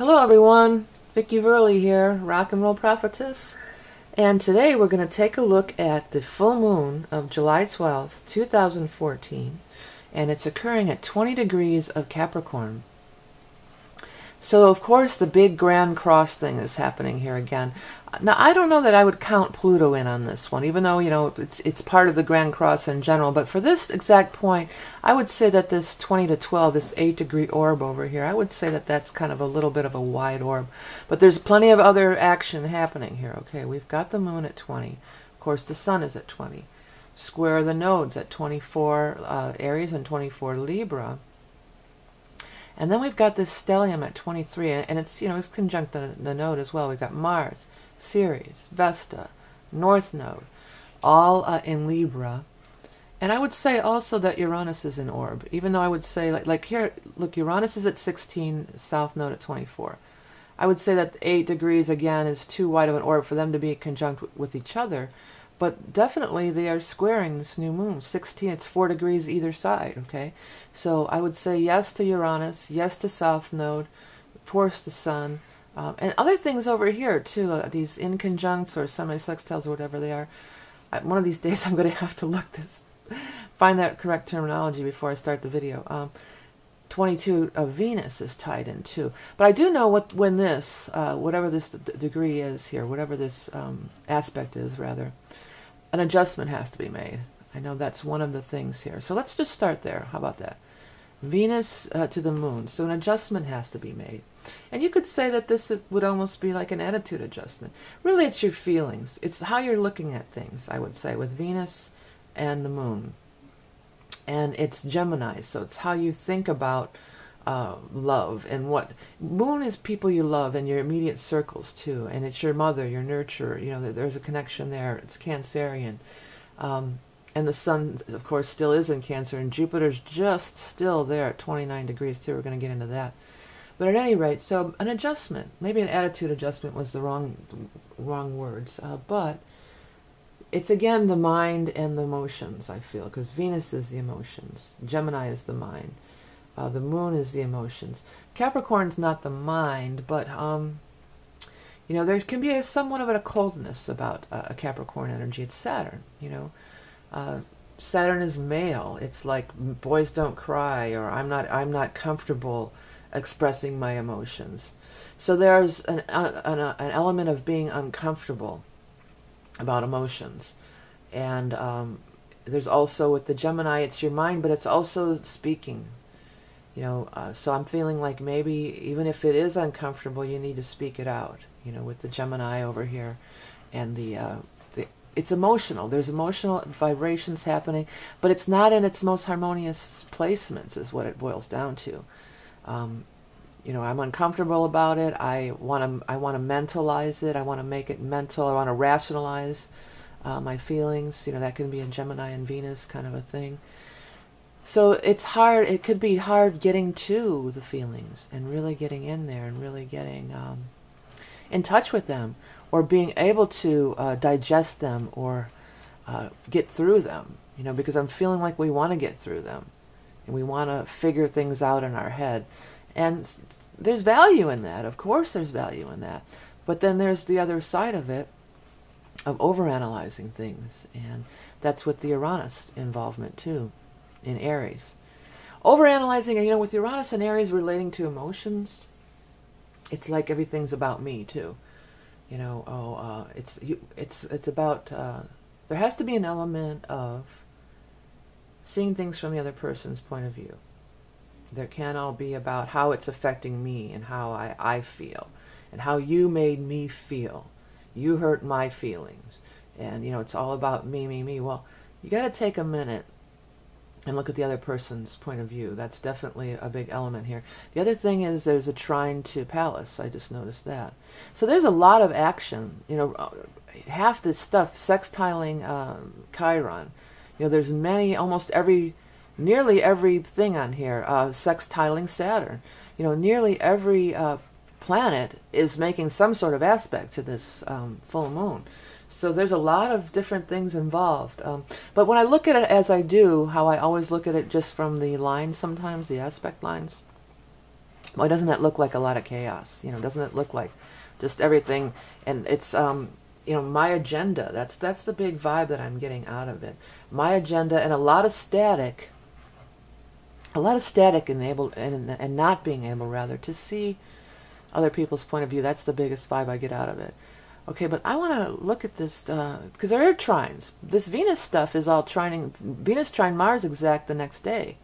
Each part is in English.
Hello everyone, Vicki Verley here, Rock and Roll Prophetess, and today we're going to take a look at the full moon of July 12th, 2014, and it's occurring at 20 degrees of Capricorn. So of course the big grand cross thing is happening here again. Now I don't know that I would count Pluto in on this one, even though, you know, it's part of the grand cross in general, but for this exact point, I would say that this 20 to 12, this 8-degree orb over here, I would say that that's kind of a little bit of a wide orb. But there's plenty of other action happening here. Okay, we've got the moon at 20. Of course, the sun is at 20. Square the nodes at 24 Aries and 24 Libra. And then we've got this stellium at 23, and it's, you know, it's conjunct the node as well. We've got Mars, Ceres, Vesta, North Node, all in Libra. And I would say also that Uranus is in orb, even though I would say, like here, look, Uranus is at 16, South Node at 24. I would say that 8 degrees, again, is too wide of an orb for them to be conjunct with each other. But definitely they are squaring this new moon. 16, it's 4 degrees either side, okay? So I would say yes to Uranus, yes to South Node, of course the Sun, and other things over here too, these inconjuncts or semi-sextiles or whatever they are. One of these days I'm going to have to look this, find that correct terminology before I start the video. 22 of Venus is tied in too. But I do know when this, whatever this degree is here, whatever this aspect is rather, an adjustment has to be made. I know that's one of the things here. So let's just start there. How about that? Venus to the moon. So an adjustment has to be made. And you could say that this would almost be like an attitude adjustment. Really, it's your feelings. It's how you're looking at things, I would say, with Venus and the moon. And it's Gemini, so it's how you think about love and what moon is. People you love and your immediate circles too, and it's your mother, your nurturer. You know, there's a connection there. It's Cancerian, and the sun, of course, still is in Cancer, and Jupiter's just still there at 29 degrees too. We're going to get into that, but at any rate, so an adjustment, maybe an attitude adjustment was the wrong words, but it's again the mind and the emotions, I feel, because Venus is the emotions, Gemini is the mind. The moon is the emotions. Capricorn's not the mind, but you know, there can be somewhat of a coldness about a Capricorn energy. It's Saturn, you know. Saturn is male. It's like boys don't cry, or I'm not comfortable expressing my emotions. So there's an element of being uncomfortable about emotions, and there's also with the Gemini, it's your mind, but it's also speaking. You know, so I'm feeling like maybe even if it is uncomfortable, you need to speak it out. You know, with the Gemini over here, and it's emotional. There's emotional vibrations happening, but it's not in its most harmonious placements, is what it boils down to. You know, I'm uncomfortable about it. I want to mentalize it. I want to make it mental. I want to rationalize my feelings. You know, that can be a Gemini and Venus kind of a thing. So it's hard, it could be hard getting to the feelings and really getting in there and really getting in touch with them, or being able to digest them or get through them, you know, because I'm feeling like we want to get through them and we want to figure things out in our head. And there's value in that, of course there's value in that, but then there's the other side of it, of overanalyzing things, and that's with the Uranus involvement too. In Aries, overanalyzing, you know, with Uranus and Aries relating to emotions, it's like everything's about me too. You know, it's about there has to be an element of seeing things from the other person's point of view. There can all be about how it's affecting me and how I feel, and how you made me feel. You hurt my feelings, and you know, it's all about me. Well, you got to take a minute and look at the other person's point of view. That's definitely a big element here. The other thing is there's a trine to Pallas. I just noticed that. So there's a lot of action. You know, half this stuff, sextiling Chiron. You know, there's many, nearly everything on here. Sextiling Saturn. You know, nearly every planet is making some sort of aspect to this full moon. So there's a lot of different things involved. But when I look at it as I do, how I always look at it just from the lines sometimes, the aspect lines, Why doesn't that look like a lot of chaos? Doesn't it look like just everything? And it's my agenda. That's the big vibe that I'm getting out of it. My agenda and a lot of static. A lot of static and not being able rather to see other people's point of view. That's the biggest vibe I get out of it. Okay, but I want to look at this because there are trines. This Venus stuff is all trining. Venus trine Mars exact the next day.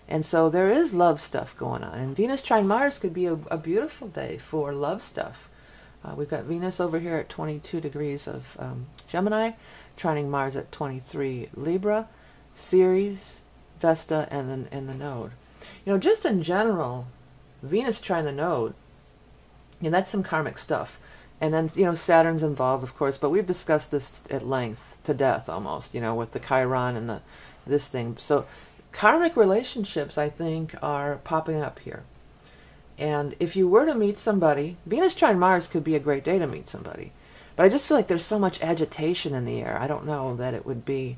And so there is love stuff going on. And Venus trine Mars could be a beautiful day for love stuff. We've got Venus over here at 22 degrees of Gemini, trining Mars at 23 Libra, Ceres, Vesta, and the node. Just in general, Venus trine the node, that's some karmic stuff. And then, Saturn's involved, of course, but we've discussed this at length, to death almost, with the Chiron and this thing. So karmic relationships, I think, are popping up here. And if you were to meet somebody, Venus trine Mars could be a great day to meet somebody. But I just feel like there's so much agitation in the air. I don't know that it would be,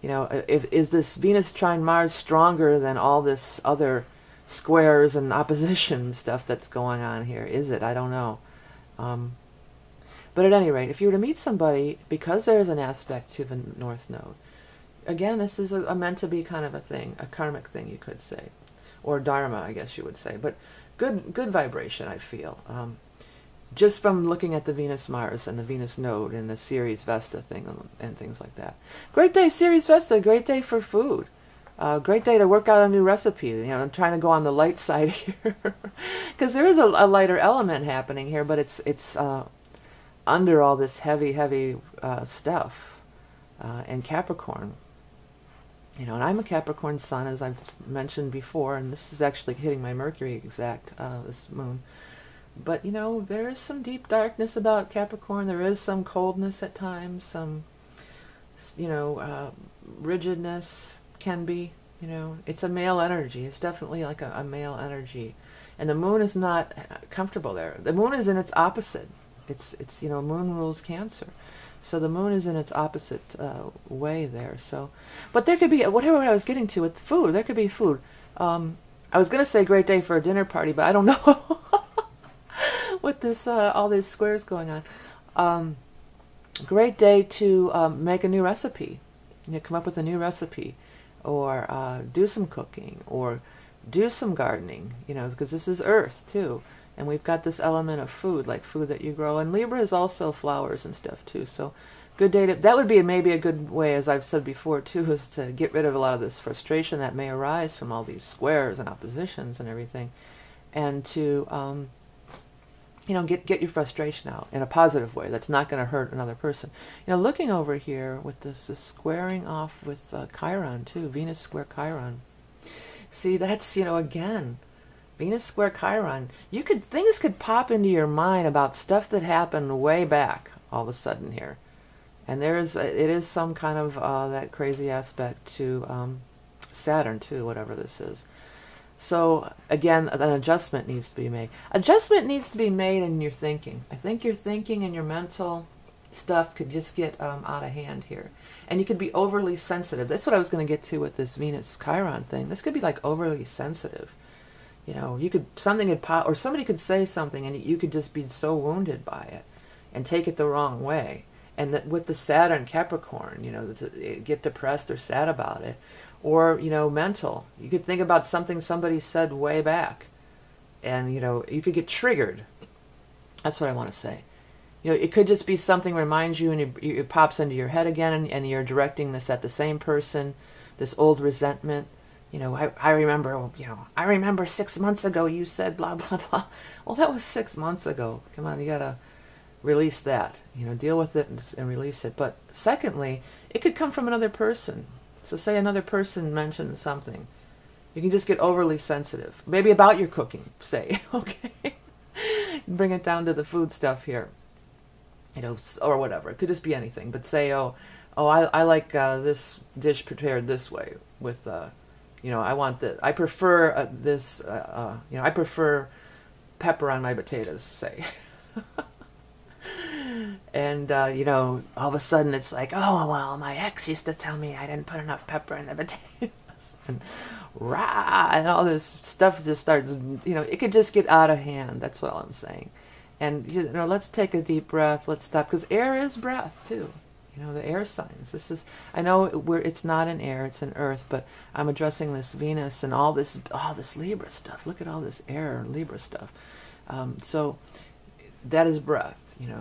is this Venus trine Mars stronger than all this other squares and opposition stuff that's going on here? Is it? I don't know. But at any rate, if you were to meet somebody, because there's an aspect to the North Node, again, this is a meant to be kind of a thing, a karmic thing, you could say. Or dharma, I guess you would say. But good vibration, I feel. Just from looking at the Venus-Mars and the Venus node and the Ceres Vesta thing and things like that. Great day, Ceres Vesta, great day for food. Great day to work out a new recipe. I'm trying to go on the light side here. Because there is a lighter element happening here, but it's under all this heavy stuff. And Capricorn. And I'm a Capricorn sun, as I've mentioned before, and this is actually hitting my Mercury exact, this moon. But, there is some deep darkness about Capricorn. There is some coldness at times, some, rigidness can be, It's a male energy. It's definitely like a male energy. And the moon is not comfortable there. The moon is in its opposite. It's moon rules Cancer. So the moon is in its opposite way there. So, but there could be, whatever I was getting to with food, there could be food. I was going to say great day for a dinner party, but I don't know with this all these squares going on. Great day to make a new recipe. Come up with a new recipe, or do some cooking, or do some gardening. Because this is Earth too. And we've got this element of food, like food that you grow. And Libra is also flowers and stuff, too. So good day to... That would be maybe a good way, as I've said before, too, is to get rid of a lot of this frustration that may arise from all these squares and oppositions and everything. And to, get your frustration out in a positive way that's not going to hurt another person. Looking over here with this squaring off with Chiron, too. Venus square Chiron. See, that's, again... Venus square Chiron. Things could pop into your mind about stuff that happened way back all of a sudden here. And it is some kind of that crazy aspect to Saturn too, whatever this is. So again, an adjustment needs to be made. Adjustment needs to be made in your thinking. I think your thinking and your mental stuff could just get out of hand here. And you could be overly sensitive. That's what I was going to get to with this Venus Chiron thing. This could be like overly sensitive. Something could pop, or somebody could say something, and you could just be so wounded by it, and take it the wrong way. And that with the Saturn Capricorn, to get depressed or sad about it, or mental. You could think about something somebody said way back, and you could get triggered. That's what I want to say. It could just be something reminds you, and it pops into your head again, and you're directing this at the same person, this old resentment. I remember 6 months ago you said blah, blah, blah. Well, that was 6 months ago. Come on, you got to release that. Deal with it and release it. But secondly, it could come from another person. So say another person mentions something. You can just get overly sensitive. Maybe about your cooking, say. Okay? Bring it down to the food stuff here. Or whatever. It could just be anything. But say, I like this dish prepared this way with... I want that. I prefer this. I prefer pepper on my potatoes, say. And all of a sudden it's like, oh well, my ex used to tell me I didn't put enough pepper in the potatoes, rah, and all this stuff just starts, it could just get out of hand. That's all I'm saying. And, let's take a deep breath. Let's stop, because air is breath, too. The air signs. I know it's not an air, it's an earth, but I'm addressing this Venus and all this Libra stuff. Look at all this air Libra stuff. So that is breath.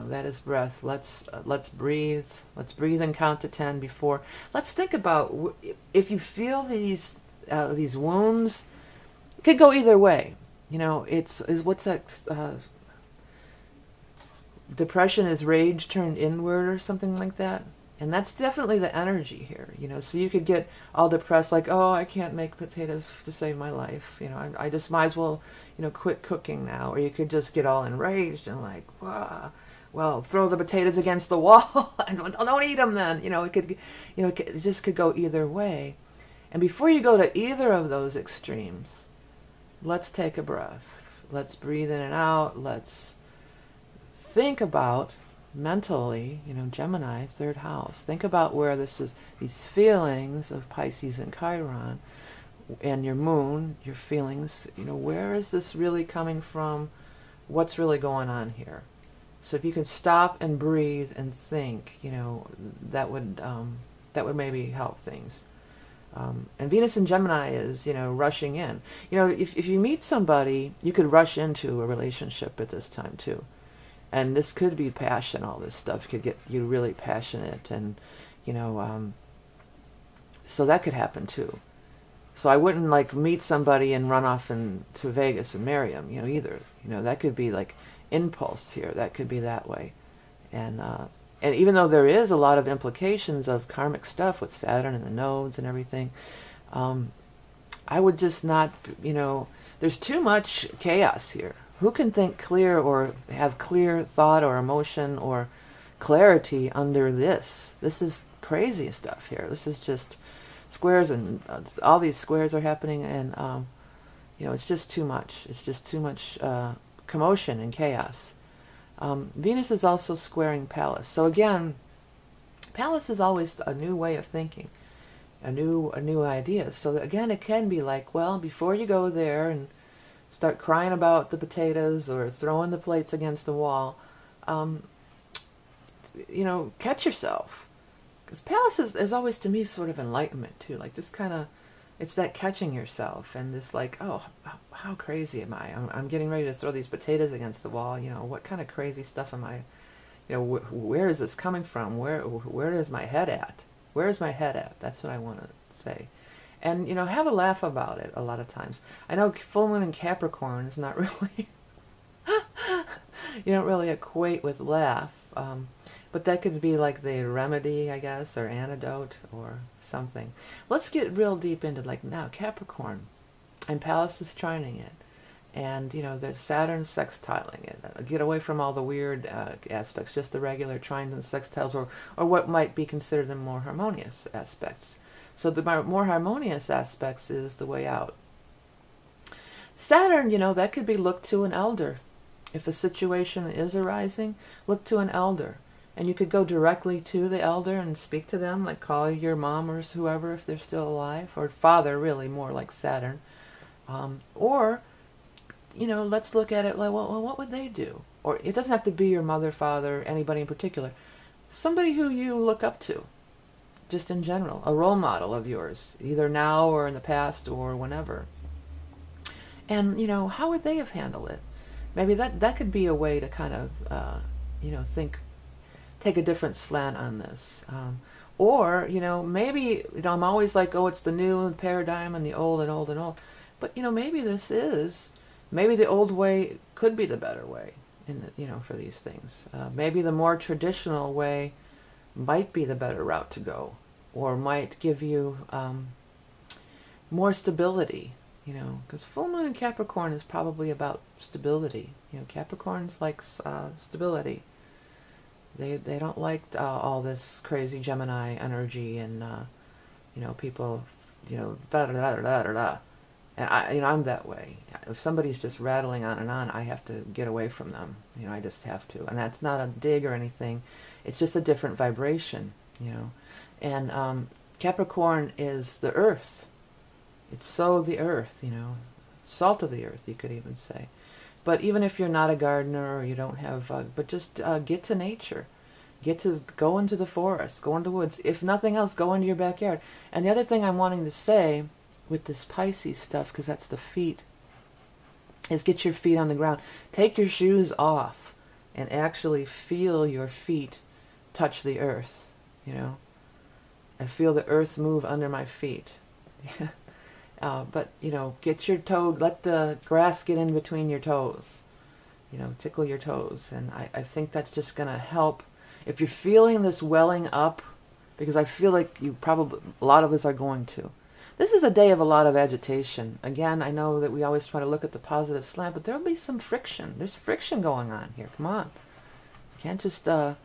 That is breath. Let's breathe. Let's breathe and count to 10 before. Let's think about if you feel these wounds. It could go either way. What's that? Depression is rage turned inward or something like that. And that's definitely the energy here. So you could get all depressed, like, oh, I can't make potatoes to save my life. I just might as well, quit cooking now. Or you could just get all enraged and like, whoa. Well, throw the potatoes against the wall and don't eat them then. It just could go either way. And before you go to either of those extremes, let's take a breath. Let's breathe in and out. Let's think about mentally, Gemini, third house. Think about where these feelings of Pisces and Chiron and your moon, your feelings, where is this really coming from? What's really going on here? So if you can stop and breathe and think, that would maybe help things. And Venus in Gemini is, rushing in. If you meet somebody, you could rush into a relationship at this time too. And this could be passion, all this stuff could get you really passionate, and, so that could happen too. So I wouldn't like meet somebody and run off to Vegas and marry them, either. That could be like impulse here. That could be that way. And even though there is a lot of implications of karmic stuff with Saturn and the nodes and everything, I would just not, there's too much chaos here. Who can think clear or have clear thought or emotion or clarity under this? This is crazy stuff here. This is just squares, and all these squares are happening, and it's just too much. It's just too much commotion and chaos. Venus is also squaring Pallas. So again, Pallas is always a new way of thinking, a new idea. So again, it can be like, well, before you go there and start crying about the potatoes or throwing the plates against the wall, catch yourself. Because Pallas is always, to me, sort of enlightenment, too. Like this kind of, it's that catching yourself and this like, oh, how crazy am I? I'm getting ready to throw these potatoes against the wall. What kind of crazy stuff am I? Where is this coming from? Where is my head at? Where is my head at? That's what I want to say. And, have a laugh about it a lot of times. I know full moon in Capricorn is not really, you don't really equate with laugh. But that could be like the remedy, I guess, or antidote or something. Let's get real deep into like now Capricorn. And Pallas is trining it. And, there's Saturn sextiling it. Get away from all the weird aspects, just the regular trines and sextiles, or what might be considered the more harmonious aspects. So the more harmonious aspects is the way out. Saturn, that could be look to an elder. If a situation is arising, look to an elder. And you could go directly to the elder and speak to them, like call your mom or whoever if they're still alive, or father, really, more like Saturn. Or, let's look at it like, well, what would they do? Or it doesn't have to be your mother, father, anybody in particular. Somebody who you look up to. Just in general, a role model of yours, either now or in the past or whenever. And, how would they have handled it? Maybe that could be a way to kind of, take a different slant on this. Or, maybe, I'm always like, oh, it's the new paradigm and the old and old and old. But, maybe maybe the old way could be the better way, for these things. Maybe the more traditional way might be the better route to go, or might give you more stability, because full moon in Capricorn is probably about stability. Capricorns like stability. They don't like all this crazy Gemini energy and people, da da da da da da. And I'm that way. If somebody's just rattling on and on, I have to get away from them. I just have to. And that's not a dig or anything. It's just a different vibration, And Capricorn is the earth. It's sow the earth, you know, salt of the earth, you could even say. But even if you're not a gardener or you don't have, but just get to nature. Get to go into the forest, go into the woods. If nothing else, go into your backyard. And the other thing I'm wanting to say with this Pisces stuff, because that's the feet, is get your feet on the ground. Take your shoes off and actually feel your feet touch the earth, you know. I feel the earth move under my feet. But, you know, get your toe, let the grass get in between your toes. You know, tickle your toes. And I think that's just going to help. If you're feeling this welling up, because I feel like you probably, a lot of us are going to. This is a day of a lot of agitation. Again, I know that we always try to look at the positive slant, but there'll be some friction. There's friction going on here. Come on. You can't just, oh,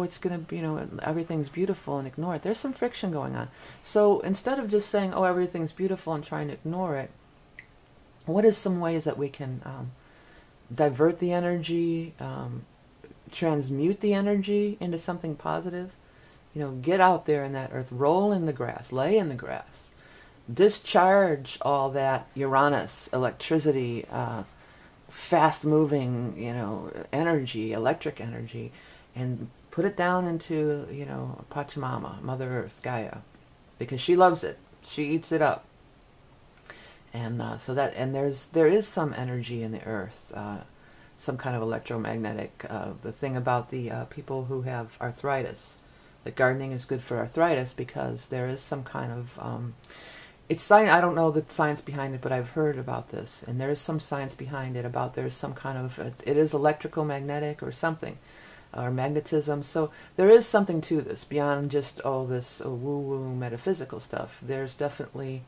it's going to be, you know, everything's beautiful and ignore it. There's some friction going on. So instead of just saying, oh, everything's beautiful and trying to ignore it, what is some ways that we can divert the energy, transmute the energy into something positive? You know, get out there in that earth, roll in the grass, lay in the grass, discharge all that Uranus, electricity, fast-moving, you know, energy, electric energy, and put it down into, you know, Pachamama, Mother Earth, Gaia, because she loves it. She eats it up. And so that, and there is some energy in the earth, some kind of electromagnetic. The thing about the people who have arthritis, that gardening is good for arthritis because there is some kind of it's science. I don't know the science behind it, but I've heard about this, and there is some science behind it about there's some kind of it is electrical magnetic or something, or magnetism. So there is something to this beyond just this woo-woo metaphysical stuff. There's definitely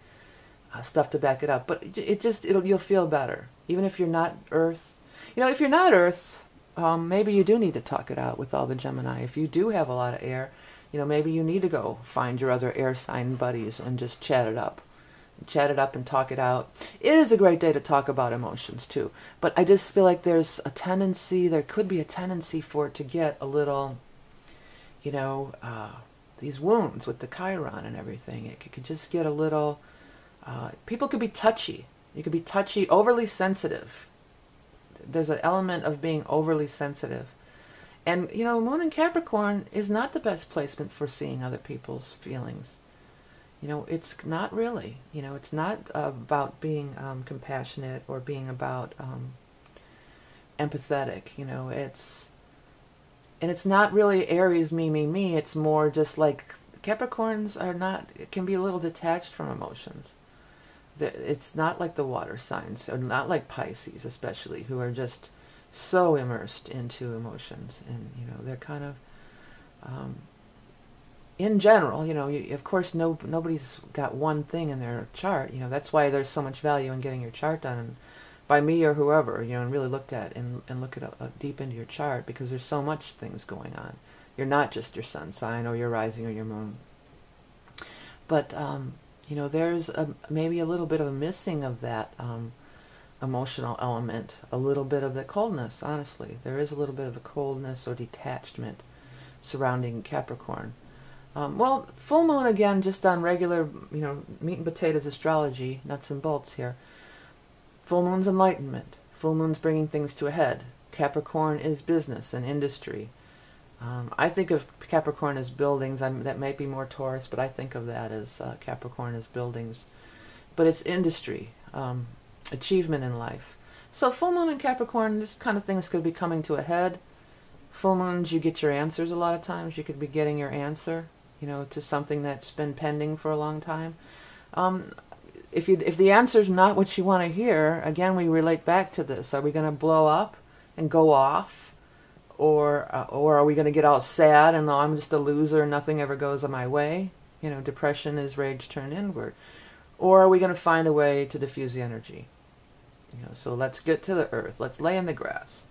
stuff to back it up, but you'll feel better even if you're not Earth. You know, if you're not Earth, maybe you do need to talk it out with all the Gemini. If you do have a lot of air, you know, maybe you need to go find your other air sign buddies and just chat it up. Chat it up and talk it out. It is a great day to talk about emotions too, but I just feel like there could be a tendency for it to get a little, you know, these wounds with the Chiron and everything. It could just get a little, people could be touchy. You could be touchy, overly sensitive. There's an element of being overly sensitive. And, you know, Moon in Capricorn is not the best placement for seeing other people's feelings. You know, it's not really. You know, it's not about being compassionate or being about empathetic. You know, it's not really Aries, me. It's more just like Capricorns are not, it can be a little detached from emotions. It's not like the water signs, or not like Pisces especially, who are just so immersed into emotions. And, you know, they're kind of, in general, you know, of course nobody's got one thing in their chart. You know, that's why there's so much value in getting your chart done by me or whoever, you know, and really looked at and look at deep into your chart, because there's so much things going on. You're not just your sun sign or your rising or your moon. But, you know, there's maybe a little bit of a missing of that emotional element, a little bit of the coldness, honestly. There is a little bit of a coldness or detachment surrounding Capricorn. Well, full moon, again, just on regular, you know, meat and potatoes astrology, nuts and bolts here. Full moon's enlightenment. Full moon's bringing things to a head. Capricorn is business and industry. I think of Capricorn as buildings. That might be more Taurus, but I think of that as Capricorn as buildings. But it's industry, achievement in life. So full moon in Capricorn, this kind of things could be coming to a head. Full moons, you get your answers a lot of times. You could be getting your answer, you know, to something that's been pending for a long time. If the answer's not what you want to hear, again, we relate back to this. Are we going to blow up and go off? Or are we going to get all sad and, oh, I'm just a loser and nothing ever goes my way? You know, depression is rage turned inward. Or are we going to find a way to diffuse the energy? You know, so let's get to the earth. Let's lay in the grass.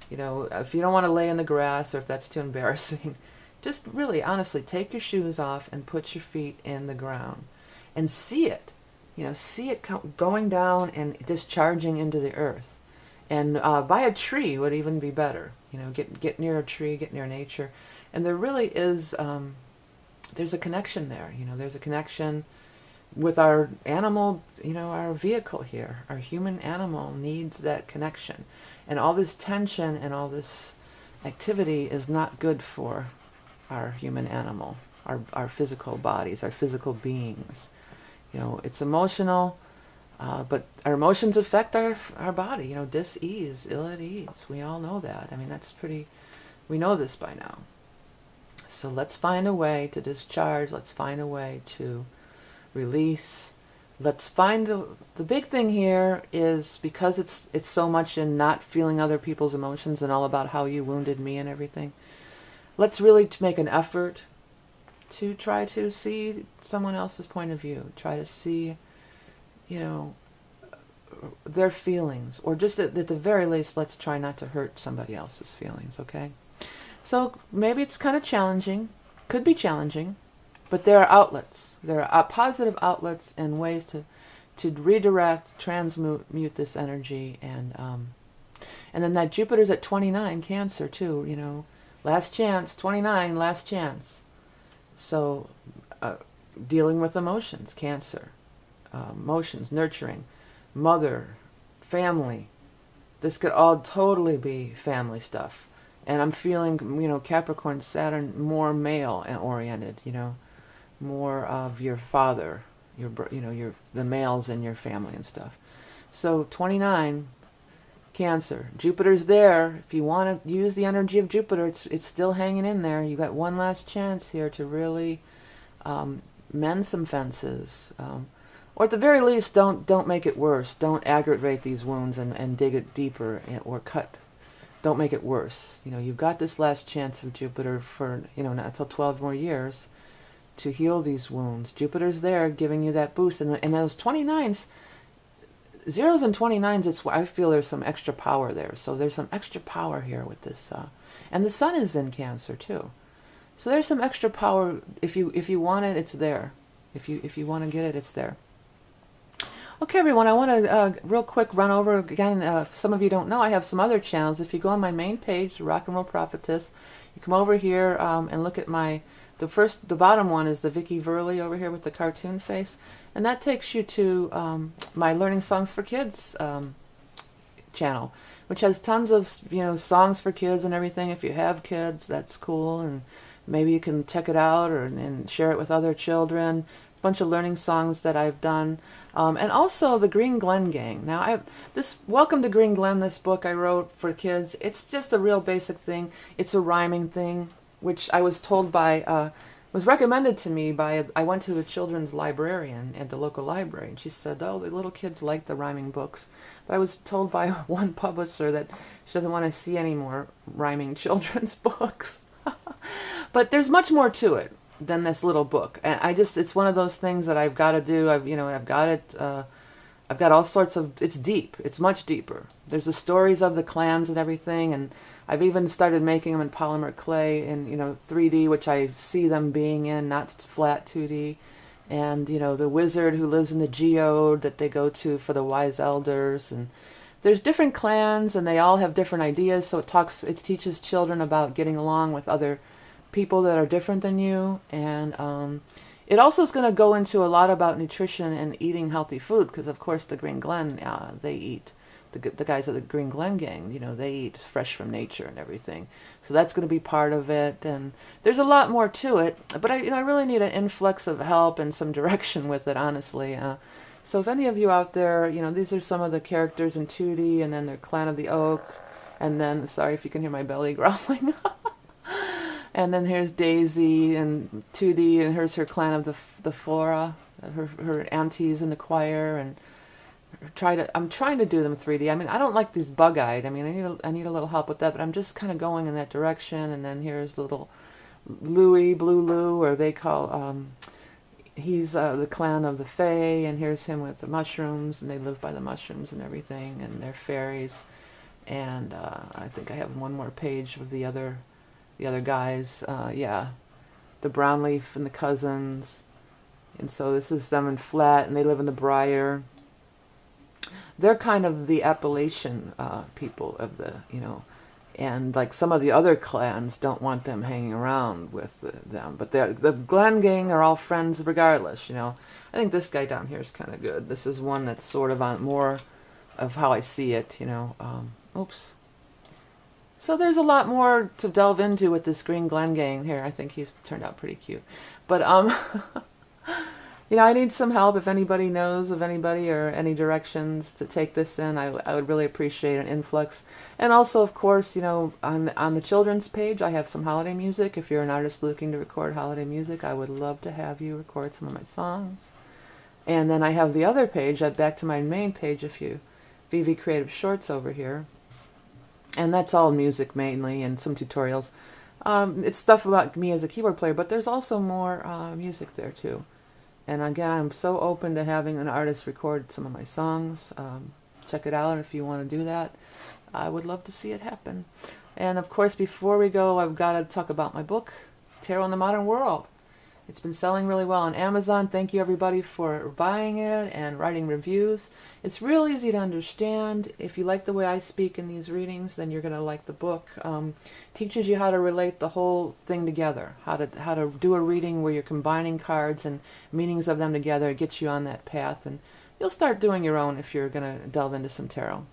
You know, if you don't want to lay in the grass, or if that's too embarrassing, just really, honestly, take your shoes off and put your feet in the ground and see it. You know, see it going down and discharging into the earth. And by a tree would even be better. You know, get near a tree, get near nature. And there really is, there's a connection there. You know, there's a connection with our animal, our vehicle here, our human animal needs that connection. And all this tension and all this activity is not good for our human animal, our physical bodies, our physical beings. It's emotional, but our emotions affect our body. Dis-ease, ill at ease. We all know that. I mean, we know this by now. So let's find a way to discharge. Let's find a way to release. Let's find the big thing here is, because it's so much in not feeling other people's emotions and all about how you wounded me and everything. Let's really make an effort to try to see someone else's point of view. Try to see, their feelings, or just at the very least, let's try not to hurt somebody else's feelings. Okay. So maybe it's kind of challenging, could be challenging, but there are outlets. There are positive outlets and ways to redirect, transmute this energy, and then that Jupiter's at 29, Cancer too. Last chance, 29, last chance. So dealing with emotions, Cancer, emotions, nurturing, mother, family. This could all totally be family stuff. And I'm feeling, Capricorn, Saturn, more male oriented, more of your father, the males in your family and stuff. So 29, Cancer. Jupiter's there. If you want to use the energy of Jupiter, it's still hanging in there. You got one last chance here to really mend some fences. Or at the very least, don't make it worse. Don't aggravate these wounds and dig it deeper or cut. Don't make it worse. You've got this last chance of Jupiter for, not until 12 more years to heal these wounds. Jupiter's there giving you that boost. And those 29s, zeros and 29s, I feel there's some extra power there. So there's some extra power here with this. And the sun is in Cancer too. So there's some extra power. If you want it, it's there. If you want to get it, it's there. Okay, everyone, I want to real quick run over again. Some of you don't know, I have some other channels. If you go on my main page, the Rock and Roll Prophetess, you come over here and look at the bottom one is the Vicky Verley over here with the cartoon face, and that takes you to my Learning Songs for Kids channel, which has tons of songs for kids and everything. If you have kids, that's cool, and maybe you can check it out and share it with other children. Bunch of learning songs that I've done, and also the Green Glen Gang. Now, Welcome to Green Glen, this book I wrote for kids. It's just a real basic thing. It's a rhyming thing, which I was told was recommended to me by, I went to a children's librarian at the local library, and she said, oh, the little kids like the rhyming books. But I was told by one publisher that she doesn't want to see any more rhyming children's books. But there's much more to it than this little book, and it's one of those things that I've got to do. I've got it. I've got all sorts of. It's deep. It's much deeper. There's the stories of the clans and everything, and I've even started making them in polymer clay in 3D, which I see them being in, not flat 2D. And the wizard who lives in the geode that they go to for the wise elders, and there's different clans, and they all have different ideas. So it teaches children about getting along with other people that are different than you, and it also is going to go into a lot about nutrition and eating healthy food, because of course the Green Glen, they eat, the guys of the Green Glen Gang, they eat fresh from nature and everything. So that's going to be part of it, and there's a lot more to it, but I really need an influx of help and some direction with it, honestly. So if any of you out there, these are some of the characters in 2D, and then they're Clan of the Oak, and then, sorry if you can hear my belly growling. And then here's Daisy in 2D, and here's her Clan of the Flora, her aunties in the choir, and I'm trying to do them 3D. I mean, I don't like these bug-eyed. I mean, I need a little help with that, but I'm just kind of going in that direction. And then here's little Louie, Blue Lou, or they call he's the Clan of the Fae, and here's him with the mushrooms, and they live by the mushrooms and everything, and they're fairies. And I think I have one more page of the other guys, yeah, the Brownleaf and the cousins, and so this is them in flat, and they live in the Briar. They're kind of the Appalachian people of the, And like some of the other clans don't want them hanging around with them. But the Glen gang are all friends regardless, you know. I think this guy down here is kind of good. This is one that's sort of on more of how I see it, you know. Oops. So there's a lot more to delve into with this green Glen gang here. I think he's turned out pretty cute. But, you know, I need some help. If anybody knows of anybody or any directions to take this in, I would really appreciate an influx. And also, of course, you know, on the children's page, I have some holiday music. If you're an artist looking to record holiday music, I would love to have you record some of my songs. And then I have the other page, back to my main page, VV Creative Shorts over here. And that's all music mainly and some tutorials. It's stuff about me as a keyboard player, but there's also more music there too. And again, I'm so open to having an artist record some of my songs. Check it out if you want to do that. I would love to see it happen. And of course, before we go, I've got to talk about my book, Tarot in the Modern World. It's been selling really well on Amazon. Thank you everybody for buying it and writing reviews. It's real easy to understand. If you like the way I speak in these readings, then you're going to like the book. Teaches you how to relate the whole thing together. How to do a reading where you're combining cards and meanings of them together. It gets you on that path, and you'll start doing your own if you're going to delve into some tarot.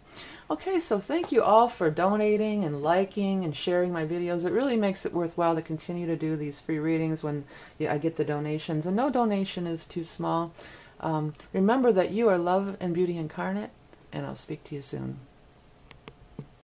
Okay, so thank you all for donating and liking and sharing my videos. It really makes it worthwhile to continue to do these free readings when I get the donations. And no donation is too small. Remember that you are love and beauty incarnate, and I'll speak to you soon.